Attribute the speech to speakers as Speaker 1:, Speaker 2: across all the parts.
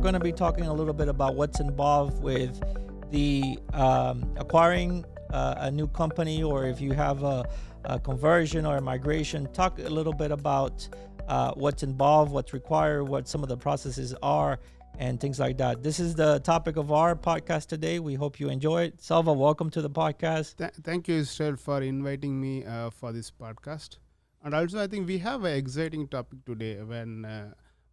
Speaker 1: going to be talking a little bit about what's involved with the acquiring a new company, or if you have a conversion or a migration. Talk a little bit about what's involved, what's required, what some of the processes are, and things like that. This is the topic of our podcast today. We hope you enjoy it. Salva, welcome to the podcast.
Speaker 2: Thank you, Israel, for inviting me for this podcast. And also, I think we have an exciting topic today when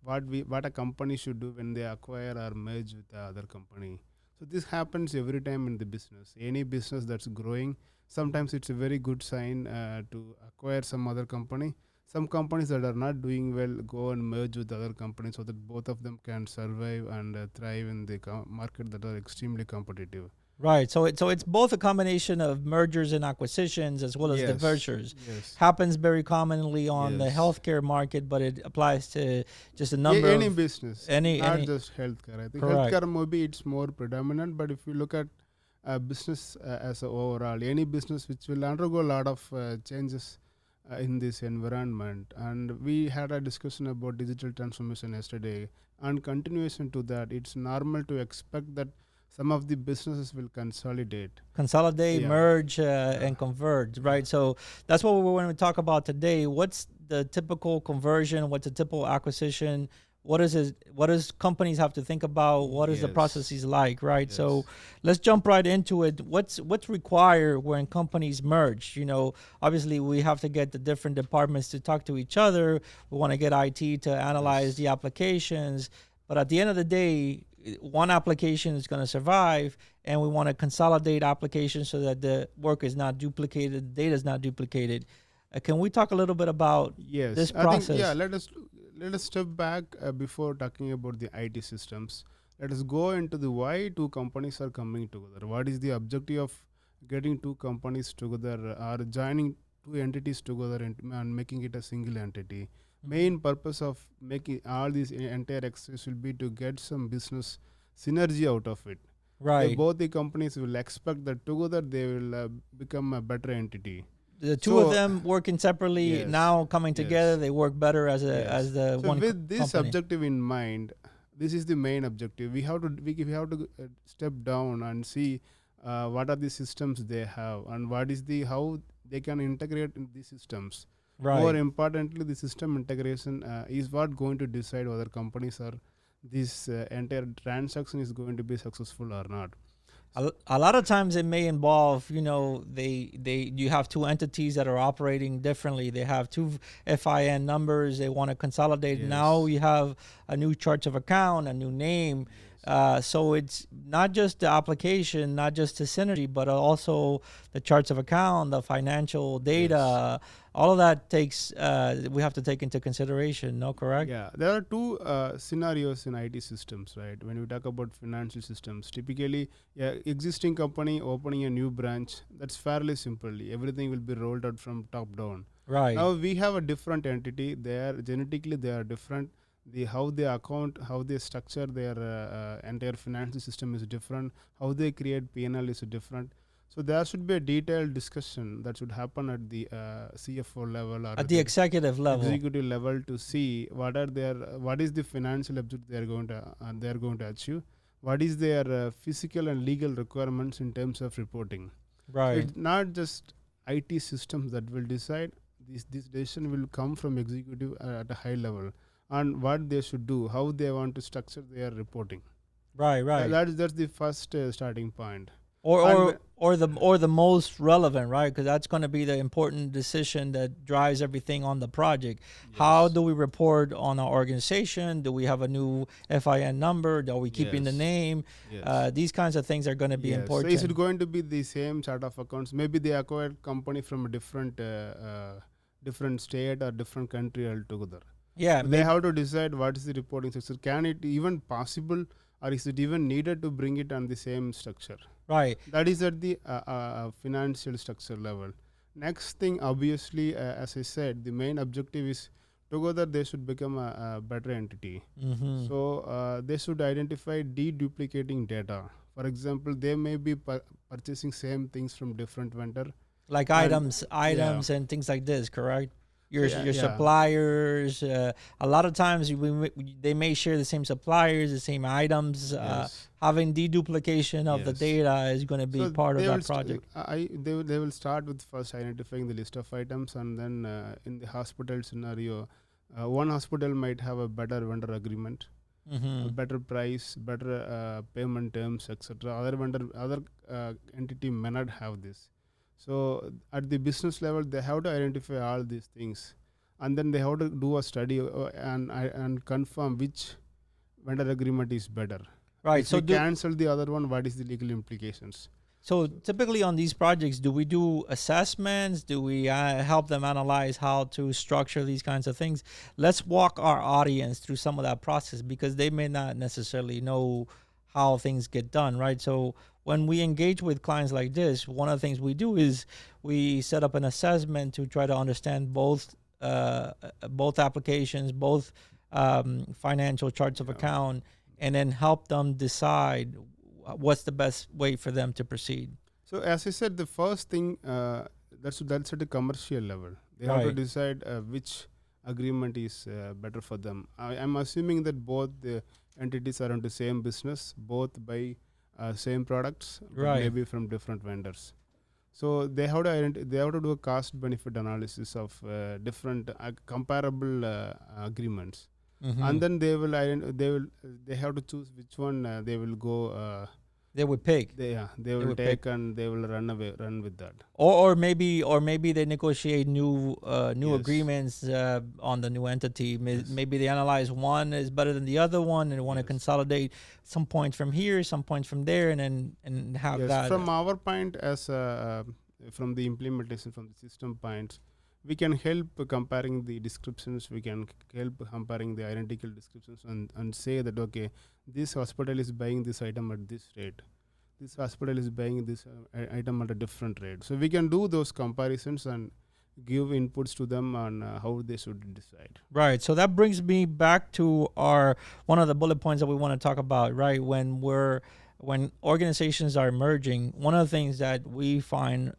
Speaker 2: what a company should do when they acquire or merge with the other company. So this happens every time in the business. Any business that's growing, sometimes it's a very good sign to acquire some other company. Some companies that are not doing well go and merge with other companies so that both of them can survive and thrive in the market that are extremely competitive.
Speaker 1: Right. So it's both a combination of mergers and acquisitions as well as
Speaker 2: Yes.
Speaker 1: divestitures.
Speaker 2: Yes.
Speaker 1: Happens very commonly on the
Speaker 2: Yes.
Speaker 1: healthcare market, but it applies to just a number
Speaker 2: Any
Speaker 1: of
Speaker 2: business,
Speaker 1: any
Speaker 2: just healthcare. I think
Speaker 1: Correct.
Speaker 2: healthcare maybe it's more predominant, but if you look at business as a overall, any business which will undergo a lot of changes in this environment. And we had a discussion about digital transformation yesterday. And continuation to that, it's normal to expect that some of the businesses will consolidate. Yeah.
Speaker 1: merge, and converge, right? So that's what we're going to talk about today. What's the typical conversion? What's a typical acquisition? What is it? What does companies have to think about? What is the
Speaker 2: Yes.
Speaker 1: processes like, right?
Speaker 2: Yes.
Speaker 1: So let's jump right into it. What's required when companies merge? You know, obviously we have to get the different departments to talk to each other. We want to get IT to analyze
Speaker 2: Yes.
Speaker 1: the applications, but at the end of the day, one application is going to survive, and we want to consolidate applications so that the work is not duplicated, data is not duplicated. Can we talk a little bit about
Speaker 2: Yes,
Speaker 1: this
Speaker 2: I
Speaker 1: process?
Speaker 2: think, yeah, let us step back before talking about the IT systems. Let us go into the why two companies are coming together. What is the objective of getting two companies together or joining two entities together and making it a single entity? Main purpose of making all these entire exercise will be to get some business synergy out of it.
Speaker 1: Right.
Speaker 2: Both the companies will expect that together they will become a better entity.
Speaker 1: The two of
Speaker 2: So,
Speaker 1: them working separately,
Speaker 2: yes,
Speaker 1: now coming together,
Speaker 2: yes.
Speaker 1: they work better as
Speaker 2: Yes.
Speaker 1: the
Speaker 2: So
Speaker 1: one
Speaker 2: with this
Speaker 1: company.
Speaker 2: objective in mind, this is the main objective. We have to step down and see what are the systems they have and what is the how they can integrate in these systems.
Speaker 1: Right.
Speaker 2: More importantly, the system integration is what going to decide whether companies are this entire transaction is going to be successful or not.
Speaker 1: A lot of times it may involve, you know, you have two entities that are operating differently. They have two FIN numbers. They want to consolidate.
Speaker 2: Yes.
Speaker 1: Now you have a new chart of account, a new name. So it's not just the application, not just the synergy, but also the charts of account, the financial data. All of that takes we have to take into consideration. No, correct?
Speaker 2: Yeah, there are two scenarios in IT systems, right? When we talk about financial systems, typically, existing company opening a new branch, that's fairly simple. Everything will be rolled out from top down.
Speaker 1: Right.
Speaker 2: Now we have a different entity. Genetically they are different. How they account, how they structure their entire financial system is different. How they create P&L is different. So there should be a detailed discussion that should happen at the CFO level or
Speaker 1: At the executive level.
Speaker 2: executive level to see what is the financial objective they are going to achieve. What is their physical and legal requirements in terms of reporting.
Speaker 1: Right.
Speaker 2: So it's not just IT systems that will decide. This decision will come from executive at a high level on what they should do, how they want to structure their reporting.
Speaker 1: Right.
Speaker 2: That's the first starting point.
Speaker 1: Or the most relevant, right? Because that's going to be the important decision that drives everything on the project.
Speaker 2: Yes.
Speaker 1: How do we report on our organization? Do we have a new FIN number? Are we keeping the
Speaker 2: Yes.
Speaker 1: name?
Speaker 2: Yes.
Speaker 1: These kinds of things are going to be
Speaker 2: Yes.
Speaker 1: important.
Speaker 2: So is it going to be the same chart of accounts? Maybe they acquired company from a different state or different country altogether.
Speaker 1: Yeah,
Speaker 2: They have to decide what is the reporting structure. Can it even possible, or is it even needed to bring it on the same structure?
Speaker 1: right.
Speaker 2: That is at the financial structure level. Next thing, obviously, as I said, the main objective is together they should become a better entity.
Speaker 1: Mm-hmm.
Speaker 2: So they should identify deduplicating data. For example, they may be purchasing same things from different vendor.
Speaker 1: Like
Speaker 2: and-
Speaker 1: items and things like this, correct? your suppliers. A lot of times they may share the same suppliers, the same items. Having deduplication of the data is going to be part of that project.
Speaker 2: They will start with first identifying the list of items, and then in the hospital scenario, one hospital might have a better vendor agreement, a better price, better payment terms, etc. Other entity may not have this. So at the business level, they have to identify all these things, and then they have to do a study and confirm which vendor agreement is better.
Speaker 1: Right.
Speaker 2: If we cancel the other one, what is the legal implications?
Speaker 1: So typically on these projects, do we do assessments? Do we help them analyze how to structure these kinds of things? Let's walk our audience through some of that process, because they may not necessarily know how things get done, right? So when we engage with clients like this, one of the things we do is we set up an assessment to try to understand both applications, both financial charts of account, and then help them decide what's the best way for them to proceed.
Speaker 2: So as I said, the first thing, that's at the commercial level. They have to decide which agreement is better for them. I'm assuming that both the entities are in the same business, both buy same products, but maybe from different vendors. So they have to do a cost benefit analysis of different comparable agreements. And then they have to choose which one they will go.
Speaker 1: They would pick.
Speaker 2: They will take and they will run with that.
Speaker 1: Or maybe they negotiate new agreements on the new entity. Maybe they analyze one is better than the other one, and want to consolidate some points from here, some points from there, and have that.
Speaker 2: From our point, as from the implementation, from the system points, we can help comparing the descriptions. We can help comparing the identical descriptions and say that, okay, this hospital is buying this item at this rate. This hospital is buying this item at a different rate. So we can do those comparisons and give inputs to them on how they should decide.
Speaker 1: Right. So that brings me back to one of the bullet points that we want to talk about, right? When organizations are merging, one of the things that we find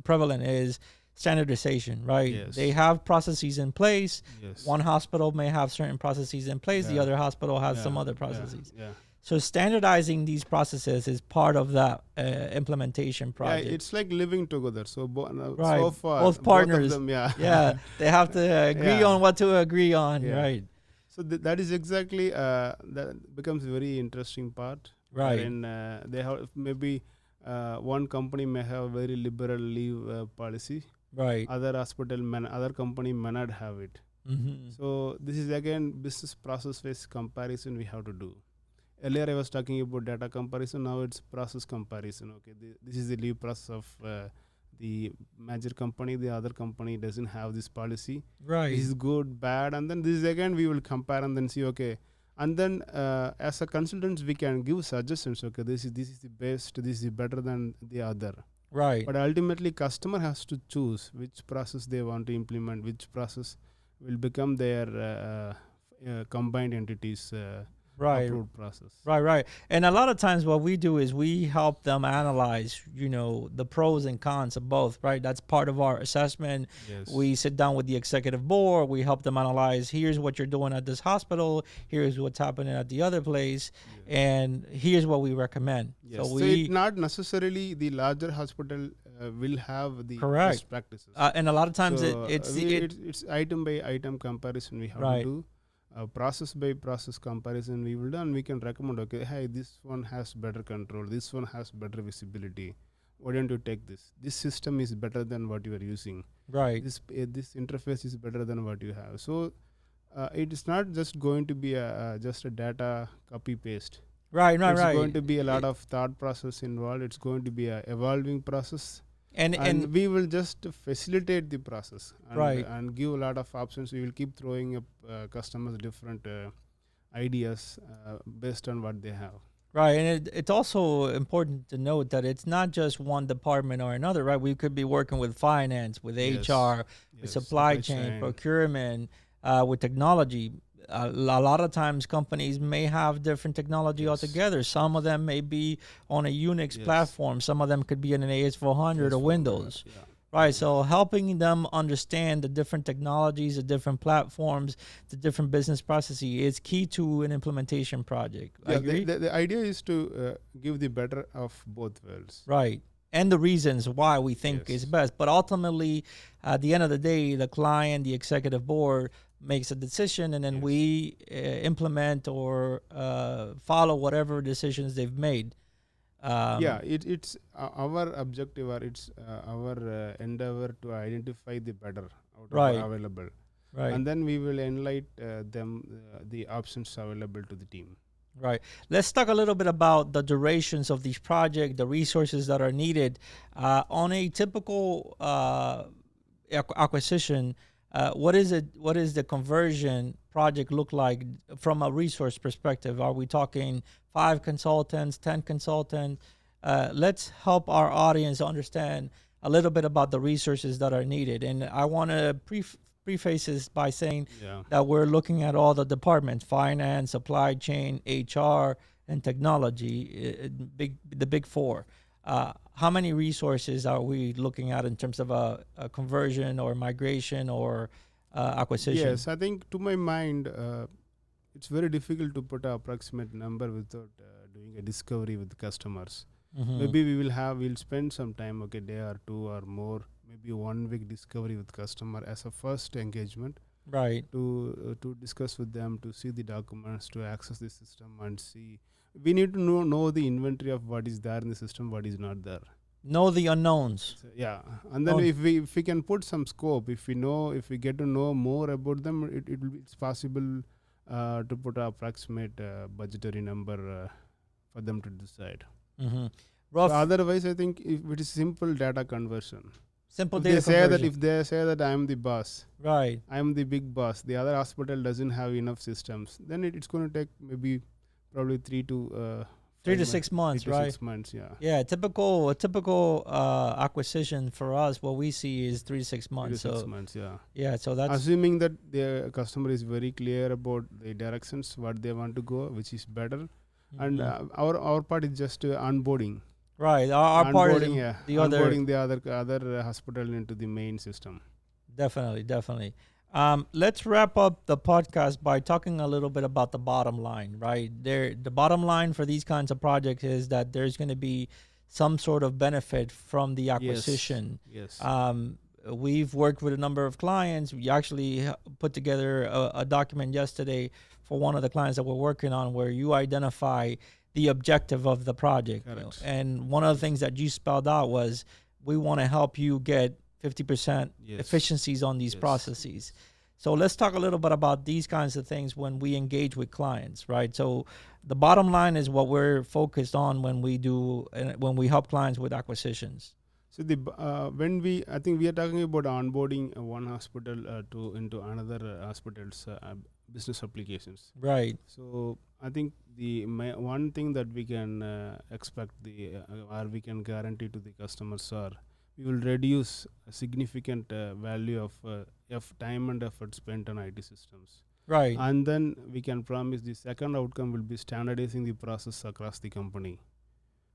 Speaker 1: prevalent is standardization, right?
Speaker 2: Yes.
Speaker 1: They have processes in place.
Speaker 2: Yes.
Speaker 1: One hospital may have certain processes in place. The other hospispital has some other processes.
Speaker 2: Yeah.
Speaker 1: So standardizing these processes is part of that implementation project.
Speaker 2: Yeah, it's like living together. So
Speaker 1: so far, both partners,
Speaker 2: both of them,
Speaker 1: they have to agree on what to agree on, right?
Speaker 2: So that is exactly that becomes a very interesting part.
Speaker 1: Right.
Speaker 2: And they have maybe one company may have a very liberal leave policy.
Speaker 1: Right.
Speaker 2: Other company may not have it.
Speaker 1: Mm-hmm.
Speaker 2: So this is again business process-based comparison we have to do. Earlier I was talking about data comparison. Now it's process comparison. Okay, this is the leave process of the major company. The other company doesn't have this policy.
Speaker 1: Right.
Speaker 2: This is good, bad, and then this is again we will compare and then see. Okay, and then as a consultants we can give suggestions. Okay, this is the best. This is better than the other.
Speaker 1: Right.
Speaker 2: But ultimately, customer has to choose which process they want to implement, which process will become their combined entities approved process.
Speaker 1: Right. And a lot of times what we do is we help them analyze, the pros and cons of both, right? That's part of our assessment.
Speaker 2: Yes.
Speaker 1: We sit down with the executive board. We help them analyze, here's what you're doing at this hospital. Here's what's happening at the other place. Yes. And here's what we recommend.
Speaker 2: Yes. So it's not necessarily the larger hospital will have the best practices.
Speaker 1: And a lot of times
Speaker 2: it's item by item comparison we have to do. Process by process comparison we will do, and we can recommend, okay, hey, this one has better control, this one has better visibility, why don't you take this system is better than what you are using,
Speaker 1: right?
Speaker 2: This interface is better than what you have. So it is not just going to be just a data copy paste,
Speaker 1: right.
Speaker 2: It's going to be a lot of thought process involved. It's going to be a evolving process. And we will just facilitate the process and give a lot of options. We will keep throwing up customers different ideas based on what they have.
Speaker 1: Right, and it's also important to note that it's not just one department or another, right? We could be working with finance, with HR, with supply chain, procurement, with technology. A lot of times companies may have different technology altogether. Some of them may be on a Unix platform. Some of them could be in an AS400 or Windows. Right. So helping them understand the different technologies, the different platforms, the different business processes is key to an implementation project. I
Speaker 2: Yeah,
Speaker 1: agree.
Speaker 2: the idea is to give the better of both worlds.
Speaker 1: Right. And the reasons why we think is
Speaker 2: Yes.
Speaker 1: best. But ultimately, at the end of the day, the client, the executive board makes a decision, and then
Speaker 2: Yes.
Speaker 1: we implement or follow whatever decisions they've made.
Speaker 2: Yeah, it's our objective, or it's our endeavor to identify the better out of
Speaker 1: Right.
Speaker 2: available,
Speaker 1: Right.
Speaker 2: and then we will enlighten them the options available to the team.
Speaker 1: Right. Let's talk a little bit about the durations of these projects, the resources that are needed on a typical acquisition. What is it? What is the conversion project look like from a resource perspective? Are we talking 5 consultants, 10 consultants? Let's help our audience understand a little bit about the resources that are needed. And I want to preface this by saying
Speaker 2: Yeah.
Speaker 1: that we're looking at all the departments: finance, supply chain, HR, and technology. The big four. How many resources are we looking at in terms of a conversion or migration or acquisition?
Speaker 2: Yes, I think to my mind, it's very difficult to put an approximate number without doing a discovery with customers.
Speaker 1: Mm-hmm.
Speaker 2: Maybe we'll spend some time, okay, day or two or more, maybe 1 week discovery with customer as a first engagement
Speaker 1: Right.
Speaker 2: to discuss with them, to see the documents, to access the system and see. We need to know the inventory of what is there in the system, what is not there.
Speaker 1: Know the unknowns.
Speaker 2: So, yeah, and then
Speaker 1: Oh.
Speaker 2: if we can put some scope, if we get to know more about them, it's possible to put an approximate budgetary number for them to decide.
Speaker 1: Mm-hmm.
Speaker 2: So
Speaker 1: Rough,
Speaker 2: otherwise, I think if it is simple data conversion,
Speaker 1: simple
Speaker 2: if
Speaker 1: data
Speaker 2: they say
Speaker 1: conversion.
Speaker 2: if they say that I am the boss,
Speaker 1: Right.
Speaker 2: I am the big boss, the other hospital doesn't have enough systems, then it's going to take maybe probably 3 to
Speaker 1: 3
Speaker 2: 5
Speaker 1: to 6 months,
Speaker 2: 3 to
Speaker 1: right?
Speaker 2: 6 months. Yeah.
Speaker 1: Yeah, a typical acquisition for us, what we see is 3 to 6
Speaker 2: 3 to
Speaker 1: months.
Speaker 2: 6
Speaker 1: So
Speaker 2: months. Yeah.
Speaker 1: yeah, so that's
Speaker 2: Assuming that the customer is very clear about the directions what they want to go, which is better, and
Speaker 1: mhm.
Speaker 2: our part is just onboarding.
Speaker 1: Right. Our part is
Speaker 2: Onboarding, yeah,
Speaker 1: the other.
Speaker 2: onboarding the other hospital into the main system.
Speaker 1: Definitely, definitely. Let's wrap up the podcast by talking a little bit about the bottom line, right? The bottom line for these kinds of projects is that there's going to be some sort of benefit from the acquisition.
Speaker 2: Yes.
Speaker 1: We've worked with a number of clients. We actually put together a document yesterday for one of the clients that we're working on where you identify the objective of the project.
Speaker 2: Correct.
Speaker 1: And one of the things that you spelled out was we want to help you get 50%
Speaker 2: Yes.
Speaker 1: efficiencies on these
Speaker 2: Yes.
Speaker 1: processes. So let's talk a little bit about these kinds of things when we engage with clients, right? So the bottom line is what we're focused on when we help clients with acquisitions.
Speaker 2: So I think we are talking about onboarding one hospital to into another hospital's business applications.
Speaker 1: Right.
Speaker 2: So I think one thing that we can expect or we can guarantee to the customers are we will reduce a significant value of time and effort spent on IT systems.
Speaker 1: Right.
Speaker 2: And then we can promise the second outcome will be standardizing the process across the company.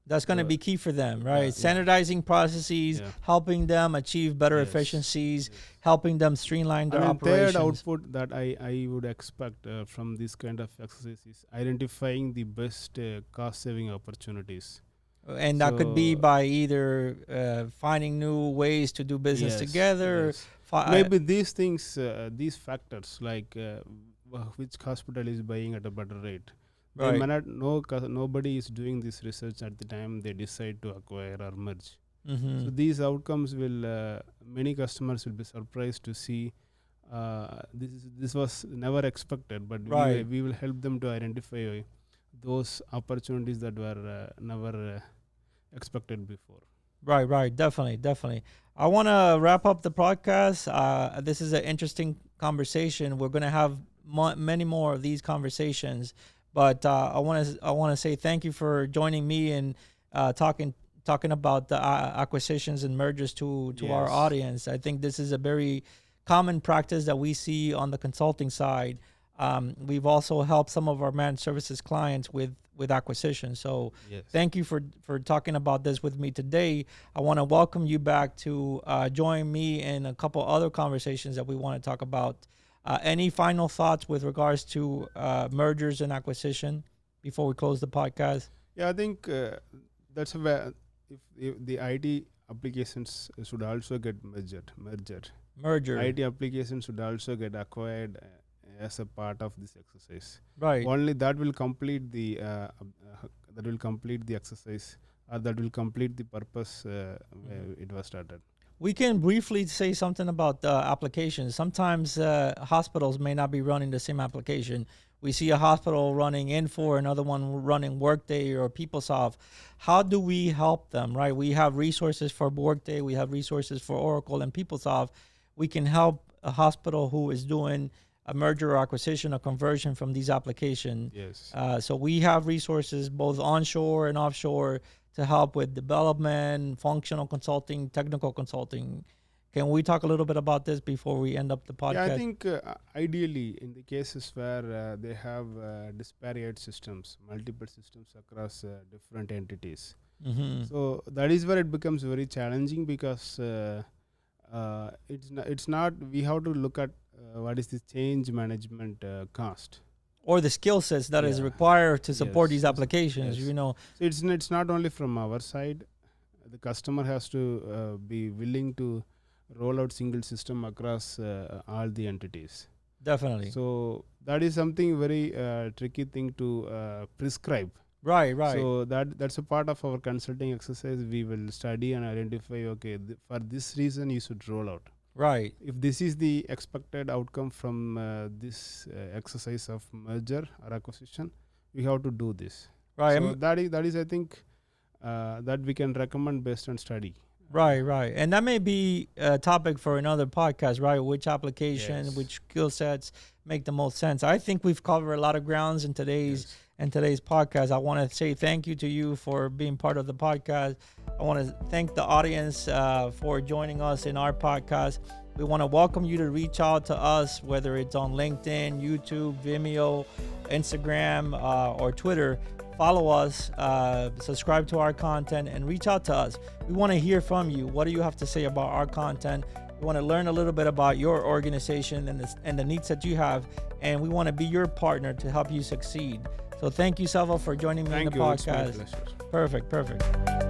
Speaker 1: That's going to
Speaker 2: So,
Speaker 1: be key for them, right?
Speaker 2: yeah.
Speaker 1: Standardizing processes,
Speaker 2: Yeah.
Speaker 1: helping them achieve better
Speaker 2: Yes.
Speaker 1: efficiencies,
Speaker 2: Yes.
Speaker 1: helping them streamline their
Speaker 2: And then third
Speaker 1: operations.
Speaker 2: output that I would expect from this kind of exercise is identifying the best cost saving opportunities.
Speaker 1: And that could be
Speaker 2: So-
Speaker 1: by either finding new ways to do business
Speaker 2: Yes,
Speaker 1: together.
Speaker 2: yes. Maybe these things, these factors like which hospital is buying at a better rate. They
Speaker 1: Right.
Speaker 2: may not nobody is doing this research at the time they decide to acquire or merge.
Speaker 1: Mm-hmm.
Speaker 2: So these outcomes will many customers will be surprised to see. This was never expected, but
Speaker 1: Right.
Speaker 2: we will help them to identify those opportunities that were never expected before.
Speaker 1: Right. Definitely. I want to wrap up the podcast. This is an interesting conversation. We're going to have many more of these conversations, but I want to say thank you for joining me and talking about the acquisitions and mergers to our
Speaker 2: Yes.
Speaker 1: audience. I think this is a very common practice that we see on the consulting side. we've also helped some of our managed services clients with acquisition. So
Speaker 2: Yes.
Speaker 1: thank you for talking about this with me today. I want to welcome you back to join me in a couple other conversations that we want to talk about. Any final thoughts with regards to mergers and acquisition before we close the podcast?
Speaker 2: Yeah, I think that's where if the IT applications should also get
Speaker 1: Merger.
Speaker 2: IT applications should also get acquired as a part of this exercise.
Speaker 1: Right.
Speaker 2: Only that will complete the exercise, or that will complete the purpose where it was started.
Speaker 1: We can briefly say something about applications. Sometimes hospitals may not be running the same application. We see a hospital running Infor, another one running Workday or PeopleSoft. How do we help them, right? We have resources for Workday, we have resources for Oracle and PeopleSoft. We can help a hospital who is doing a merger or acquisition or conversion from these applications.
Speaker 2: Yes.
Speaker 1: So we have resources both onshore and offshore to help with development, functional consulting, technical consulting. Can we talk a little bit about this before we end up the podcast?
Speaker 2: Yeah, I think ideally in the cases where they have disparate systems, multiple systems across different entities.
Speaker 1: Mm-hmm.
Speaker 2: So that is where it becomes very challenging, because it's not, we have to look at what is the change management cost.
Speaker 1: Or the skill sets that is
Speaker 2: Yeah.
Speaker 1: required to support
Speaker 2: Yes.
Speaker 1: these applications,
Speaker 2: Yes.
Speaker 1: you know.
Speaker 2: So it's not only from our side. The customer has to be willing to roll out single system across all the entities.
Speaker 1: Definitely.
Speaker 2: So that is something very tricky thing to prescribe.
Speaker 1: Right.
Speaker 2: So that's a part of our consulting exercise. We will study and identify, okay, for this reason you should roll out.
Speaker 1: Right.
Speaker 2: If this is the expected outcome from this exercise of merger or acquisition, we have to do this.
Speaker 1: Right.
Speaker 2: So that is I think that we can recommend based on study.
Speaker 1: Right. And that may be a topic for another podcast, right? Which application,
Speaker 2: Yes.
Speaker 1: which skill sets make the most sense. I think we've covered a lot of grounds in today's podcast. I want to say thank you to you for being part of the podcast. I want to thank the audience for joining us in our podcast. We want to welcome you to reach out to us, whether it's on LinkedIn, YouTube, Vimeo, Instagram, or Twitter. Follow us, subscribe to our content, and reach out to us. We want to hear from you. What do you have to say about our content? We want to learn a little bit about your organization and the needs that you have, and we want to be your partner to help you succeed. So thank you, Selva, for joining me in the podcast.
Speaker 2: It's my pleasure.
Speaker 1: Perfect.